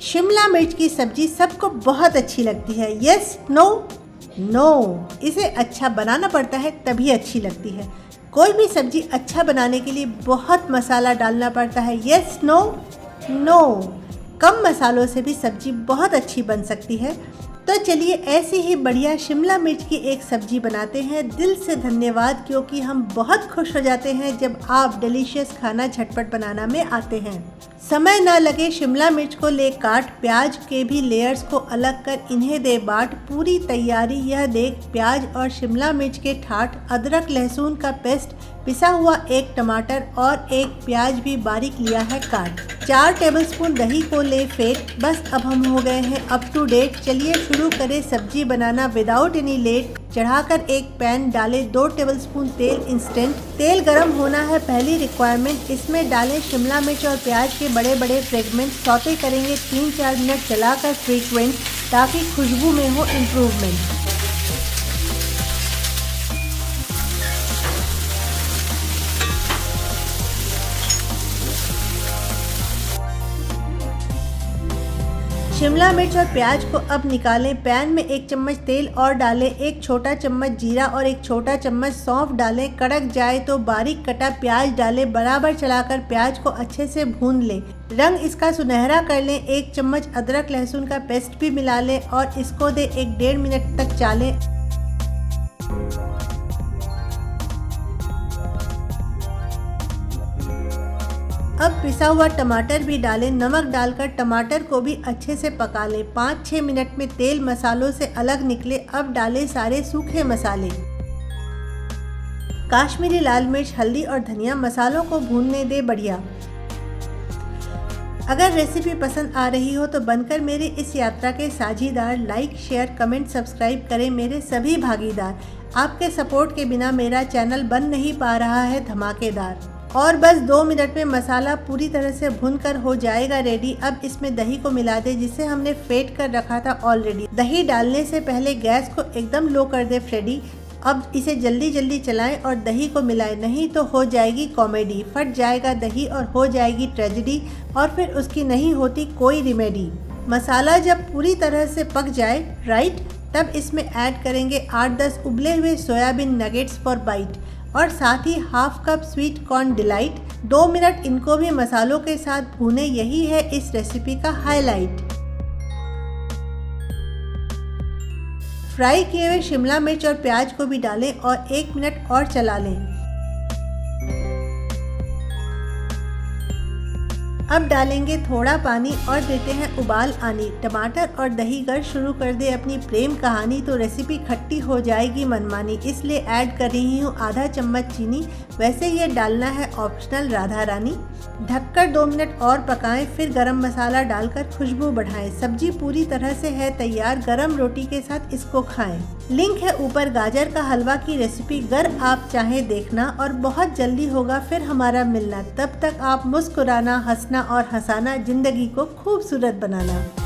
शिमला मिर्च की सब्जी सबको बहुत अच्छी लगती है। Yes, no? नो, इसे अच्छा बनाना पड़ता है तभी अच्छी लगती है। कोई भी सब्जी अच्छा बनाने के लिए बहुत मसाला डालना पड़ता है। Yes, no? नो, कम मसालों से भी सब्जी बहुत अच्छी बन सकती है। तो चलिए ऐसी ही बढ़िया शिमला मिर्च की एक सब्जी बनाते हैं। दिल से धन्यवाद, क्योंकि हम बहुत खुश हो जाते हैं जब आप डिलीशियस खाना झटपट बनाना में आते हैं। समय ना लगे शिमला मिर्च को ले काट, प्याज के भी लेयर्स को अलग कर इन्हें दे बाट। पूरी तैयारी यह देख, प्याज और शिमला मिर्च के ठाट, अदरक लहसुन का पेस्ट, पिसा हुआ एक टमाटर और एक प्याज भी बारीक लिया है काट। 4 टेबलस्पून दही को ले फेंट। बस अब हम हो गए हैं अप टू डेट। चलिए शुरू करें सब्जी बनाना विदाउट एनी लेट। चढ़ाकर एक पैन डालें 2 टेबलस्पून तेल इंस्टेंट। तेल गरम होना है पहली रिक्वायरमेंट। इसमें डालें शिमला मिर्च और प्याज के बड़े बड़े फ्रेगमेंट। सौते करेंगे 3-4 मिनट चलाकर फ्रीक्वेंट, ताकि खुशबू में हो इम्प्रूवमेंट। शिमला मिर्च और प्याज को अब निकालें। पैन में 1 चम्मच तेल और डालें। 1 छोटा चम्मच जीरा और 1 छोटा चम्मच सौंफ डालें। कड़क जाए तो बारीक कटा प्याज डालें। बराबर चलाकर प्याज को अच्छे से भून लें। रंग इसका सुनहरा कर लें। 1 चम्मच अदरक लहसुन का पेस्ट भी मिला लें और इसको दे 1-1.5 मिनट तक चालें। अब पिसा हुआ टमाटर भी डालें। नमक डालकर टमाटर को भी अच्छे से पका लें। 5-6 मिनट में तेल मसालों से अलग निकले। अब डालें सारे सूखे मसाले, काश्मीरी लाल मिर्च, हल्दी और धनिया। मसालों को भूनने दे बढ़िया। अगर रेसिपी पसंद आ रही हो तो बनकर मेरी इस यात्रा के साझीदार। लाइक, शेयर, कमेंट, सब्सक्राइब करें मेरे सभी भागीदार। आपके सपोर्ट के बिना मेरा चैनल बन नहीं पा रहा है धमाकेदार। और बस 2 मिनट में मसाला पूरी तरह से भुनकर हो जाएगा रेडी। अब इसमें दही को मिला दे, जिसे हमने फेंट कर रखा था ऑलरेडी। दही डालने से पहले गैस को एकदम लो कर दे फ्रेडी। अब इसे जल्दी जल्दी चलाएं और दही को मिलाएं, नहीं तो हो जाएगी कॉमेडी। फट जाएगा दही और हो जाएगी ट्रेजेडी, और फिर उसकी नहीं होती कोई रिमेडी। मसाला जब पूरी तरह से पक जाए राइट, तब इसमें ऐड करेंगे 8-10 उबले हुए सोयाबीन नगेट्स फॉर बाइट, और साथ ही half cup sweet corn delight. 2 minute इनको भी मसालों के साथ भूने, यही है इस रेसिपी का हाईलाइट। फ्राई किए हुए शिमला मिर्च और प्याज को भी डालें और 1 मिनट और चला लें। अब डालेंगे थोड़ा पानी और देते हैं उबाल आनी। टमाटर और दही गर शुरू कर दे अपनी प्रेम कहानी, तो रेसिपी खट्टी हो जाएगी मनमानी। इसलिए ऐड कर रही हूँ आधा चम्मच चीनी। वैसे ये डालना है ऑप्शनल राधा रानी। ढककर 2 मिनट और पकाएं, फिर गरम मसाला डालकर खुशबू बढ़ाएं। सब्जी पूरी तरह से है तैयार। गरम रोटी के साथ इसको खाएं। लिंक है ऊपर गाजर का हलवा की रेसिपी, अगर आप चाहें देखना। और बहुत जल्दी होगा फिर हमारा मिलना। तब तक आप मुस्कुराना, हंसना और हंसाना, जिंदगी को खूबसूरत बनाना।